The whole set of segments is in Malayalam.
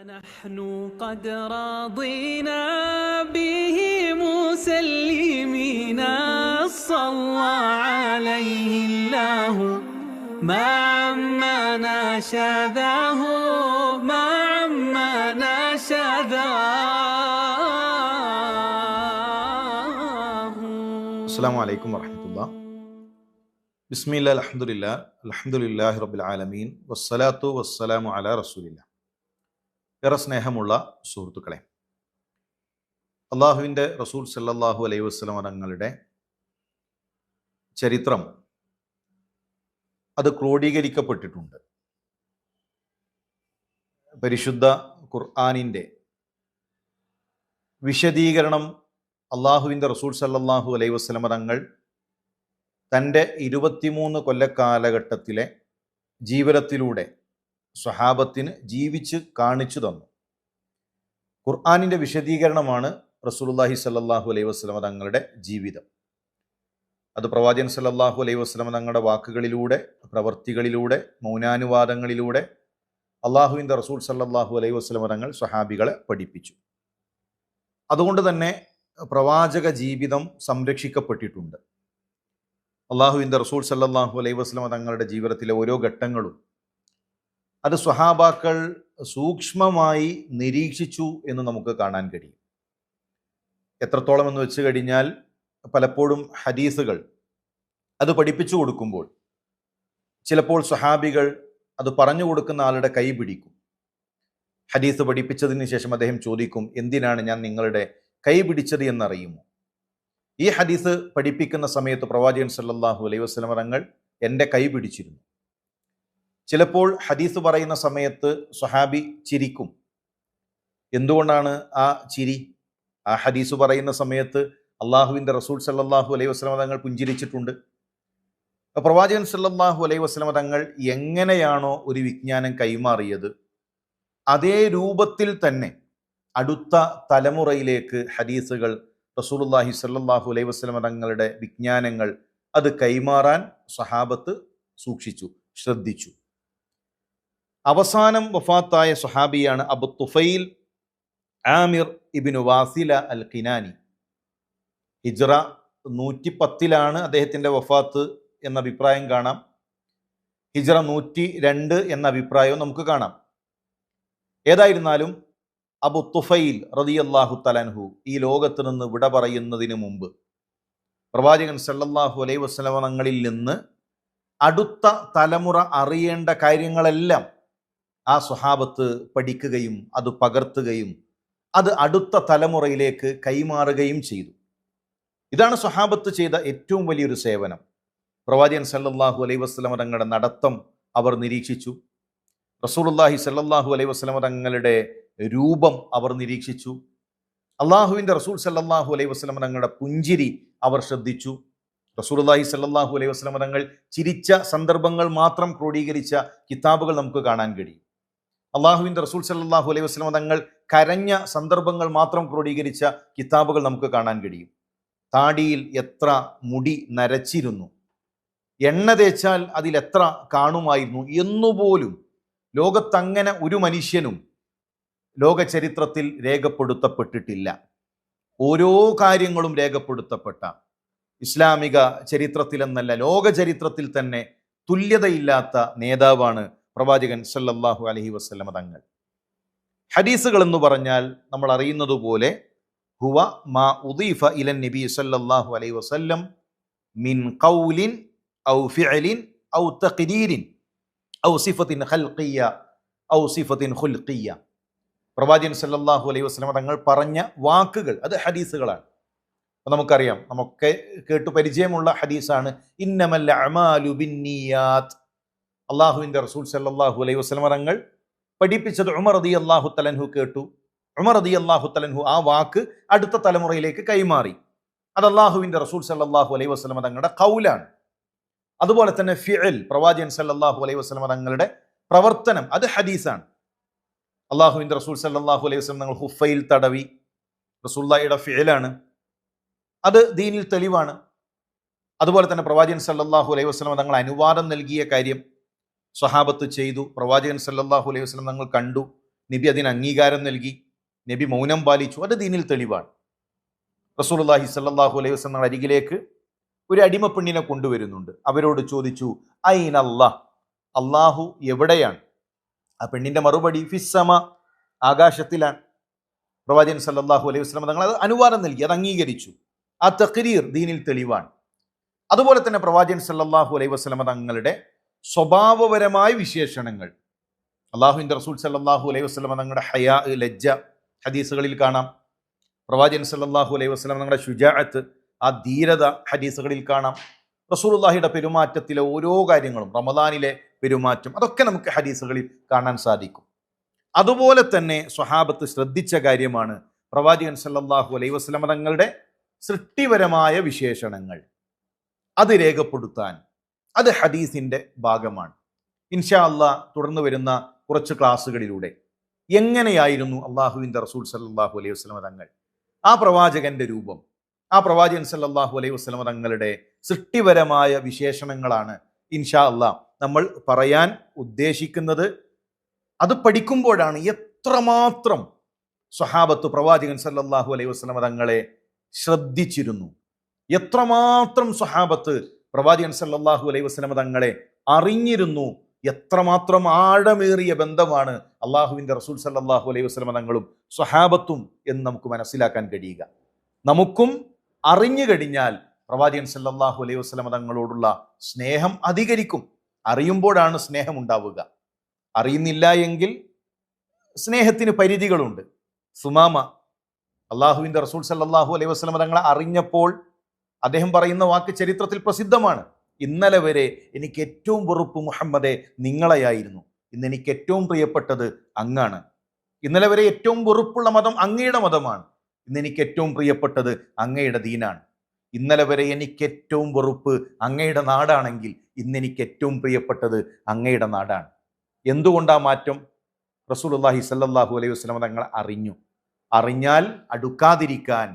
نحن قد رضينا به مسلمين صلى عليه الله ما عمنا شذاه ما عمنا شذاه. السلام عليكم ورحمة الله. بسم الله الحمد لله رب العالمين والصلاة والسلام على رسول الله. ഏറെ സ്നേഹമുള്ള സുഹൃത്തുക്കളെ, അള്ളാഹുവിൻ്റെ റസൂൽ സല്ലല്ലാഹു അലൈഹി വസല്ലം തങ്ങളുടെ ചരിത്രം അത് ക്രോഡീകരിക്കപ്പെട്ടിട്ടുണ്ട്. പരിശുദ്ധ ഖുർആനിൻ്റെ വിശദീകരണം അള്ളാഹുവിൻ്റെ റസൂൽ സല്ലല്ലാഹു അലൈഹി വസല്ലം തങ്ങൾ തൻ്റെ 23 കൊല്ലക്കാലഘട്ടത്തിലെ ജീവിതത്തിലൂടെ സ്വഹാബത്തിന് ജീവിച്ച് കാണിച്ചു തന്നു. ഖുർആനിൻ്റെ വിശദീകരണമാണ് റസൂലുള്ളാഹി സ്വല്ലല്ലാഹു അലൈഹി വസല്ലം തങ്ങളുടെ ജീവിതം. അത് പ്രവാചകൻ സ്വല്ലല്ലാഹു അലൈഹി വസല്ലം തങ്ങളുടെ വാക്കുകളിലൂടെ, പ്രവൃത്തികളിലൂടെ, മൗനാനുവാദങ്ങളിലൂടെ അള്ളാഹുവിൻ്റെ റസൂൽ സ്വല്ലല്ലാഹു അലൈഹി വസല്ലം തങ്ങൾ സ്വഹാബികളെ പഠിപ്പിച്ചു. അതുകൊണ്ട് തന്നെ പ്രവാചക ജീവിതം സംരക്ഷിക്കപ്പെട്ടിട്ടുണ്ട്. അള്ളാഹുവിൻ്റെ റസൂൽ സല്ലല്ലാഹു അലൈഹി വസല്ലം തങ്ങളുടെ ജീവിതത്തിലെ ഓരോ ഘട്ടങ്ങളും അത് സ്വഹാബാക്കൾ സൂക്ഷ്മമായി നിരീക്ഷിച്ചു എന്ന് നമുക്ക് കാണാൻ കഴിയും. എത്രത്തോളം എന്ന് വെച്ച് കഴിഞ്ഞാൽ, പലപ്പോഴും ഹദീസുകൾ അത് പഠിപ്പിച്ചു കൊടുക്കുമ്പോൾ ചിലപ്പോൾ സ്വഹാബികൾ അത് പറഞ്ഞു കൊടുക്കുന്ന ആളുടെ കൈ പിടിക്കും. ഹദീസ് പഠിപ്പിച്ചതിന് ശേഷം അദ്ദേഹം ചോദിക്കും, എന്തിനാണ് ഞാൻ നിങ്ങളുടെ കൈ പിടിച്ചത് എന്നറിയുമോ? ഈ ഹദീസ് പഠിപ്പിക്കുന്ന സമയത്ത് പ്രവാചകൻ സല്ലല്ലാഹു അലൈഹി വസല്ലം തങ്ങൾ എൻ്റെ കൈ പിടിച്ചിരുന്നു. ചിലപ്പോൾ ഹദീസ് പറയുന്ന സമയത്ത് സ്വഹാബി ചിരിക്കും. എന്തുകൊണ്ടാണ് ആ ചിരി? ആ ഹദീസ് പറയുന്ന സമയത്ത് അള്ളാഹുവിൻ്റെ റസൂൽ സല്ലല്ലാഹു അലൈഹി വസല്ലം തങ്ങൾ പുഞ്ചിരിച്ചിട്ടുണ്ട്. പ്രവാചകൻ സല്ലല്ലാഹു അലൈഹി വസല്ലം തങ്ങൾ എങ്ങനെയാണോ ഒരു വിജ്ഞാനം കൈമാറിയത്, അതേ രൂപത്തിൽ തന്നെ അടുത്ത തലമുറയിലേക്ക് ഹദീസുകൾ, റസൂലുള്ളാഹി സ്വല്ലല്ലാഹു അലൈഹി വസല്ലം തങ്ങളുടെ വിജ്ഞാനങ്ങൾ അത് കൈമാറാൻ സ്വഹാബത്ത് സൂക്ഷിച്ചു, ശ്രദ്ധിച്ചു. അവസാനം വഫാത്തായ സ്വഹാബിയാണ് അബു തുഫൈൽ ആമിർ ഇബ്നു വാസില അൽ കിനാനി. ഹിജ്റ 110 അദ്ദേഹത്തിൻ്റെ വഫാത്ത് എന്ന അഭിപ്രായം കാണാം. ഹിജ്റ 102 എന്ന അഭിപ്രായവും നമുക്ക് കാണാം. ഏതായിരുന്നാലും അബു തുഫൈൽ റളിയല്ലാഹു തആല അൻഹു ഈ ലോകത്ത് നിന്ന് വിട പറയുന്നതിന് മുമ്പ് പ്രവാചകൻ സല്ലല്ലാഹു അലൈഹി വസല്ലം തങ്ങളിൽ നിന്ന് അടുത്ത തലമുറ അറിയേണ്ട കാര്യങ്ങളെല്ലാം ആ സ്വഹാബത്ത് പഠിക്കുകയും അത് പകർത്തുകയും അത് അടുത്ത തലമുറയിലേക്ക് കൈമാറുകയും ചെയ്തു. ഇതാണ് സ്വഹാബത്ത് ചെയ്ത ഏറ്റവും വലിയൊരു സേവനം. പ്രവാചകൻ സല്ലല്ലാഹു അലൈഹി വസല്ലം തങ്ങളുടെ നടത്തം അവർ നിരീക്ഷിച്ചു. റസൂലുള്ളാഹി സല്ലല്ലാഹു അലൈഹി വസല്ലം തങ്ങളുടെ രൂപം അവർ നിരീക്ഷിച്ചു. അള്ളാഹുവിൻ്റെ റസൂൽ സല്ലല്ലാഹു അലൈഹി വസല്ലം തങ്ങളുടെ പുഞ്ചിരി അവർ ശ്രദ്ധിച്ചു. റസൂലുള്ളാഹി സല്ലല്ലാഹു അലൈഹി വസല്ലം തങ്ങൾ ചിരിച്ച സന്ദർഭങ്ങൾ മാത്രം ക്രോഡീകരിച്ച കിതാബുകൾ നമുക്ക് കാണാൻ കഴിയും. അള്ളാഹുവിൻ്റെ റസൂൽ സല്ലല്ലാഹു അലൈഹി വസല്ലം തങ്ങൾ കരഞ്ഞ സന്ദർഭങ്ങൾ മാത്രം ക്രോഡീകരിച്ച കിതാബുകൾ നമുക്ക് കാണാൻ കഴിയും. താടിയിൽ എത്ര മുടി നരച്ചിരുന്നു, എണ്ണ തേച്ചാൽ അതിലെത്ര കാണുമായിരുന്നു എന്നുപോലും ലോകത്തങ്ങനെ ഒരു മനുഷ്യനും ലോക ചരിത്രത്തിൽ രേഖപ്പെടുത്തപ്പെട്ടിട്ടില്ല. ഓരോ കാര്യങ്ങളും രേഖപ്പെടുത്തപ്പെട്ട ഇസ്ലാമിക ചരിത്രത്തിലെന്നല്ല, ലോക ചരിത്രത്തിൽ തന്നെ തുല്യതയില്ലാത്ത നേതാവാണ് പ്രവാചകൻ സല്ലല്ലാഹു അലൈഹി വസല്ലം തങ്ങൾ. ഹദീസുകൾ എന്ന് പറഞ്ഞാൽ നമ്മൾ അറിയുന്നതുപോലെ ഹുവ മാ ഉദീഫ ഇലൻ നബി സല്ലല്ലാഹു അലൈഹി വസല്ലം മിൻ ഖൗലിൻ ഔ ഫിഅലിൻ ഔ തഖ്രീരിൻ ഔ സിഫത്തിൻ ഖൽഖിയ്യ ഔ സിഫത്തിൻ ഖുൽഖിയ്യ. പ്രവാചകൻ സല്ലല്ലാഹു അലൈഹി വസല്ലം തങ്ങൾ പറഞ്ഞ വാക്കുകൾ അത് ഹദീസുകളാണ്. അപ്പം നമുക്കറിയാം, നമുക്ക് കേട്ടു പരിചയമുള്ള ഹദീസാണ് ഇന്നമൽ അഅ്മാലു ബിന്നിയാത്ത്. അള്ളാഹുവിൻ്റെ റസൂൽ സല്ലല്ലാഹു അലൈഹി വസല്ലം തങ്ങൾ പഠിപ്പിച്ചത് ഉമർ റളിയല്ലാഹു തആല അൻഹു കേട്ടു. ഉമർ റളിയല്ലാഹു തആല അൻഹു ആ വാക്ക് അടുത്ത തലമുറയിലേക്ക് കൈമാറി. അത് അള്ളാഹുവിൻ്റെ റസൂൽ സല്ലല്ലാഹു അലൈഹി വസല്ലം തങ്ങളുടെ ഖൗലാണ്. അതുപോലെ തന്നെ ഫിഅൽ, പ്രവാചകൻ സല്ലല്ലാഹു അലൈഹി വസല്ലം തങ്ങളുടെ പ്രവർത്തനം, അത് ഹദീസാണ്. അള്ളാഹുവിൻ്റെ റസൂൽ സല്ലല്ലാഹു അലൈഹി വസല്ലം തങ്ങൾ ഹുഫയിൽ തടവി, റസൂലുള്ളാഹിയുടെ ഫിഅലാണ്, അത് ദീനിൽ തെളിവാണ്. അതുപോലെ തന്നെ പ്രവാചകൻ സല്ലല്ലാഹു അലൈഹി വസല്ലം തങ്ങൾ അനുവാദം നൽകിയ കാര്യം സ്വഹാബത്ത് ചെയ്തു. പ്രവാചകൻ സല്ലല്ലാഹു അലൈഹി വസല്ലം തങ്ങൾ കണ്ടു, നബി അതിന് അംഗീകാരം നൽകി, നബി മൗനം പാലിച്ചു. അത് ദീനിൽ തെളിവാണ്. റസൂലുള്ളാഹി സ്വല്ലല്ലാഹു അലൈഹി വസല്ലം അരികിലേക്ക് ഒരു അടിമപ്പെണ്ണിനെ കൊണ്ടുവരുന്നുണ്ട്. അവരോട് ചോദിച്ചു, ഐന അല്ലാഹ്, അള്ളാഹു എവിടെയാണ്? ആ പെണ്ണിന്റെ മറുപടി ഫിസ്സമ, ആകാശത്തിലാണ്. പ്രവാചകൻ സല്ലല്ലാഹു അലൈഹി വസല്ലം തങ്ങൾ അത് അനുവാദം നൽകി, അത് അംഗീകരിച്ചു. ആ തഖ്രീർ ദീനിൽ തെളിവാണ്. അതുപോലെ തന്നെ പ്രവാചകൻ സല്ലല്ലാഹു അലൈഹി വസല്ലം തങ്ങളുടെ സ്വഭാവപരമായ വിശേഷണങ്ങൾ, അള്ളാഹുവിൻ്റെ റസൂൽ സല്ലല്ലാഹു അലൈഹി വസല്ലം തങ്ങളുടെ ഹയാ, ലജ്ജ ഹദീസുകളിൽ കാണാം. പ്രവാചകൻ സല്ലല്ലാഹു അലൈഹി വസല്ലം തങ്ങളുടെ ശുജാഅത്ത്, ആ ധീരത ഹദീസുകളിൽ കാണാം. റസൂലുള്ളാഹിയുടെ പെരുമാറ്റത്തിലെ ഓരോ കാര്യങ്ങളും, റമദാനിലെ പെരുമാറ്റം, അതൊക്കെ നമുക്ക് ഹദീസുകളിൽ കാണാൻ സാധിക്കും. അതുപോലെ തന്നെ സ്വഹാബത്ത് ശ്രദ്ധിച്ച കാര്യമാണ് പ്രവാചകൻ സല്ലല്ലാഹു അലൈഹി വസല്ലം തങ്ങളുടെ സൃഷ്ടിപരമായ വിശേഷണങ്ങൾ. അത് രേഖപ്പെടുത്താൻ, അത് ഹദീസിൻ്റെ ഭാഗമാണ്. ഇൻഷാ അല്ലാഹ് തുടർന്ന് വരുന്ന കുറച്ച് ക്ലാസ്സുകളിലൂടെ എങ്ങനെയായിരുന്നു അള്ളാഹുവിൻ്റെ റസൂൽ സല്ലല്ലാഹു അലൈഹി വസല്ലം തങ്ങൾ, ആ പ്രവാചകന്റെ രൂപം, ആ പ്രവാചകൻ സല്ലല്ലാഹു അലൈഹി വസല്ലം തങ്ങളുടെ സൃഷ്ടിപരമായ വിശേഷണങ്ങളാണ് ഇൻഷാ അല്ലാഹ് നമ്മൾ പറയാൻ ഉദ്ദേശിക്കുന്നത്. അത് പഠിക്കുമ്പോഴാണ് എത്രമാത്രം സ്വഹാബത്ത് പ്രവാചകൻ സല്ലല്ലാഹു അലൈഹി വസല്ലം തങ്ങളെ ശ്രദ്ധിച്ചിരുന്നു, എത്രമാത്രം സ്വഹാബത്ത് പ്രവാചകൻ സല്ലല്ലാഹു അലൈഹി വസല്ലം തങ്ങളെ അറിഞ്ഞിരുന്നു, എത്രമാത്രം ആഴമേറിയ ബന്ധമാണ് അള്ളാഹുവിൻ്റെ റസൂൽ സല്ലല്ലാഹു അലൈഹി വസല്ലം തങ്ങളും സ്വഹാബത്തും എന്ന് നമുക്ക് മനസ്സിലാക്കാൻ കഴിയുക. നമുക്കും അറിഞ്ഞു കഴിഞ്ഞാൽ പ്രവാചകൻ സല്ലല്ലാഹു അലൈഹി വസല്ലം തങ്ങളോടുള്ള സ്നേഹം അധികരിക്കും. അറിയുമ്പോഴാണ് സ്നേഹം ഉണ്ടാവുക. അറിയുന്നില്ല എങ്കിൽ സ്നേഹത്തിന് പരിധികളുണ്ട്. സുമാമ അള്ളാഹുവിൻ്റെ റസൂൽ സല്ലല്ലാഹു അലൈഹി വസല്ലം തങ്ങളെ അറിഞ്ഞപ്പോൾ അദ്ദേഹം പറയുന്ന വാക്ക് ചരിത്രത്തിൽ പ്രസിദ്ധമാണ്. ഇന്നലെ വരെ എനിക്ക് ഏറ്റവും വെറുപ്പ് മുഹമ്മദെ നിങ്ങളെയായിരുന്നു, ഇന്ന് എനിക്ക് ഏറ്റവും പ്രിയപ്പെട്ടത് അങ്ങാണ്. ഇന്നലെ വരെ ഏറ്റവും വെറുപ്പുള്ള മതം അങ്ങയുടെ മതമാണ്, ഇന്ന് എനിക്ക് ഏറ്റവും പ്രിയപ്പെട്ടത് അങ്ങയുടെ ദീനാണ്. ഇന്നലെ വരെ എനിക്ക് ഏറ്റവും വെറുപ്പ് അങ്ങയുടെ നാടാണെങ്കിൽ ഇന്ന് എനിക്ക് ഏറ്റവും പ്രിയപ്പെട്ടത് അങ്ങയുടെ നാടാണ്. എന്തുകൊണ്ടാ മാറ്റം? റസൂലുള്ളാഹി സ്വല്ലല്ലാഹു അലൈഹി വസല്ലം തങ്ങൾ അറിഞ്ഞു. അറിഞ്ഞാൽ അടുക്കാതിരിക്കാൻ,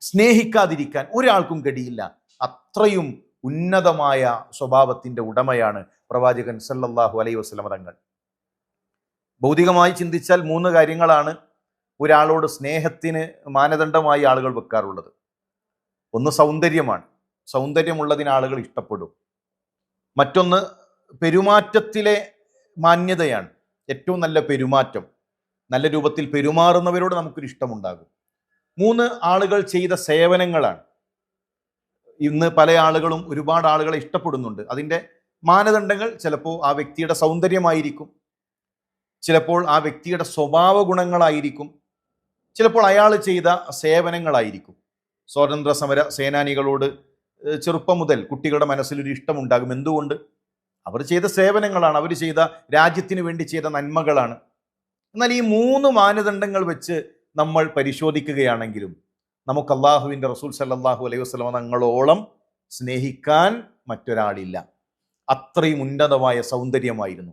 സ്നേഹിക്കാതിരിക്കാൻ ഒരാൾക്കും കഴിയില്ല. അത്രയും ഉന്നതമായ സ്വഭാവത്തിൻ്റെ ഉടമയാണ് പ്രവാചകൻ സല്ലല്ലാഹു അലൈഹി വസല്ലം തങ്ങൾ. ഭൗതികമായി ചിന്തിച്ചാൽ 3 കാര്യങ്ങളാണ് ഒരാളോട് സ്നേഹത്തിന് മാനദണ്ഡമായി ആളുകൾ വെക്കാറുള്ളത്. ഒന്ന് സൗന്ദര്യമാണ്, സൗന്ദര്യമുള്ളതിന് ആളുകൾ ഇഷ്ടപ്പെടും. മറ്റൊന്ന് പെരുമാറ്റത്തിലെ മാന്യതയാണ്, ഏറ്റവും നല്ല പെരുമാറ്റം, നല്ല രൂപത്തിൽ പെരുമാറുന്നവരോട് നമുക്കൊരു ഇഷ്ടമുണ്ടാകും. 3 ആളുകൾ ചെയ്ത സേവനങ്ങളാണ്. ഇന്ന് പല ആളുകളും ഒരുപാട് ആളുകളെ ഇഷ്ടപ്പെടുന്നുണ്ട്. അതിൻ്റെ മാനദണ്ഡങ്ങൾ ചിലപ്പോൾ ആ വ്യക്തിയുടെ സൗന്ദര്യമായിരിക്കും, ചിലപ്പോൾ ആ വ്യക്തിയുടെ സ്വഭാവ ഗുണങ്ങളായിരിക്കും, ചിലപ്പോൾ അയാൾ ചെയ്ത സേവനങ്ങളായിരിക്കും. സ്വാതന്ത്ര്യ സമര സേനാനികളോട് ചെറുപ്പം മുതൽ കുട്ടികളുടെ മനസ്സിലൊരു ഇഷ്ടമുണ്ടാകും. എന്തുകൊണ്ട്? അവർ ചെയ്ത സേവനങ്ങളാണ്, അവർ ചെയ്ത രാജ്യത്തിന് വേണ്ടി ചെയ്ത നന്മകളാണ്. എന്നാൽ ഈ 3 മാനദണ്ഡങ്ങൾ വെച്ച് നമ്മൾ പരിശോധിക്കുകയാണെങ്കിലും നമുക്ക് അള്ളാഹുവിൻ്റെ റസൂൽ സല്ലല്ലാഹു അലൈഹി വസല്ലം തങ്ങളോളം സ്നേഹിക്കാൻ മറ്റൊരാളില്ല. അത്രയും ഉന്നതമായ സൗന്ദര്യമായിരുന്നു,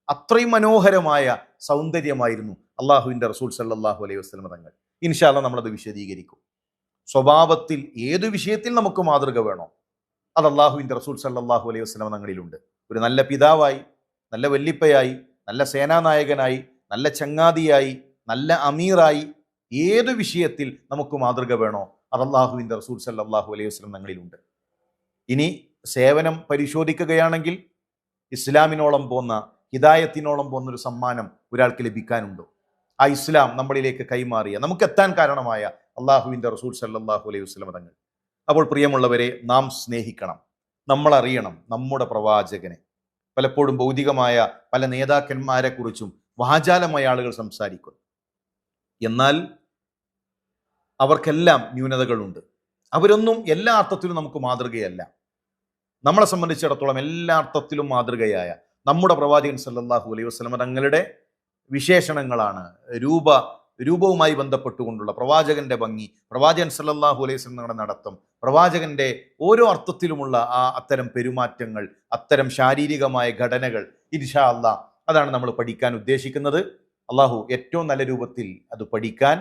അത്രയും മനോഹരമായ സൗന്ദര്യമായിരുന്നു അള്ളാഹുവിൻ്റെ റസൂൽ സല്ലല്ലാഹു അലൈഹി വസല്ലം തങ്ങൾ. ഇൻഷാ അല്ലാഹ് നമ്മളത് വിശദീകരിക്കും. സ്വഭാവത്തിൽ ഏത് വിഷയത്തിൽ നമുക്ക് മാതൃക വേണോ അത് അള്ളാഹുവിൻ്റെ റസൂൽ സല്ലല്ലാഹു അലൈഹി വസല്ലം തങ്ങളിലുണ്ട്. ഒരു നല്ല പിതാവായി, നല്ല വല്ലിപ്പയായി, നല്ല സേനാനായകനായി, നല്ല ചങ്ങാതിയായി, നല്ല അമീറായി, ഏത് വിഷയത്തിൽ നമുക്ക് മാതൃക വേണോ അത് അള്ളാഹുവിൻ്റെ റസൂൽ സല്ലല്ലാഹു അലൈഹി വസല്ലം തങ്ങളിലുണ്ട്. ഇനി സേവനം പരിശോധിക്കുകയാണെങ്കിൽ ഇസ്ലാമിനോളം പോന്ന, ഹിദായത്തിനോളം പോന്നൊരു സമ്മാനം ഒരാൾക്ക് ലഭിക്കാനുണ്ടോ? ആ ഇസ്ലാം നമ്മളിലേക്ക് കൈമാറിയ, നമുക്ക് എത്താൻ കാരണമായ അള്ളാഹുവിൻ്റെ റസൂൽ സല്ലല്ലാഹു അലൈഹി വസല്ലം തങ്ങൾ. അപ്പോൾ പ്രിയമുള്ളവരെ, നാം സ്നേഹിക്കണം, നമ്മൾ അറിയണം നമ്മുടെ പ്രവാചകനെ. പലപ്പോഴും ഭൗതികമായ പല നേതാക്കന്മാരെ കുറിച്ചും വാചാലമായ ആളുകൾ സംസാരിക്കുന്നു. എന്നാൽ അവർക്കെല്ലാം ന്യൂനതകളുണ്ട്. അവരൊന്നും എല്ലാ അർത്ഥത്തിലും നമുക്ക് മാതൃകയല്ല. നമ്മളെ സംബന്ധിച്ചിടത്തോളം എല്ലാ അർത്ഥത്തിലും മാതൃകയായ നമ്മുടെ പ്രവാചകൻ സല്ലല്ലാഹു അലൈഹി വസല്ലം തങ്ങളുടെ വിശേഷണങ്ങളാണ്, രൂപവുമായി ബന്ധപ്പെട്ടുകൊണ്ടുള്ള പ്രവാചകന്റെ ഭംഗി, പ്രവാചകൻ സല്ലല്ലാഹു അലൈഹി വസല്ലം തങ്ങളുടെ നടത്തം, പ്രവാചകന്റെ ഓരോ അർത്ഥത്തിലുമുള്ള അത്തരം പെരുമാറ്റങ്ങൾ, അത്തരം ശാരീരികമായ ഘടനകൾ. ഇൻഷാ അല്ലാഹ് അതാണ് നമ്മൾ പഠിക്കാൻ ഉദ്ദേശിക്കുന്നത്. അള്ളാഹു ഏറ്റവും നല്ല രൂപത്തിൽ അത് പഠിക്കാൻ,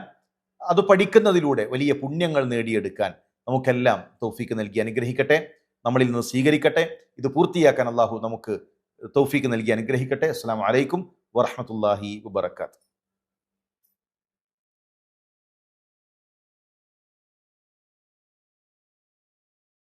അത് പഠിക്കുന്നതിലൂടെ വലിയ പുണ്യങ്ങൾ നേടിയെടുക്കാൻ നമുക്കെല്ലാം തൗഫീക്ക് നൽകി അനുഗ്രഹിക്കട്ടെ, നമ്മളിൽ നിന്ന് സ്വീകരിക്കട്ടെ. ഇത് പൂർത്തിയാക്കാൻ അള്ളാഹു നമുക്ക് തൗഫീക്ക് നൽകി അനുഗ്രഹിക്കട്ടെ. അസ്സലാമു അലൈക്കും വറഹ്മത്തുള്ളാഹി വബറകാതുഹു.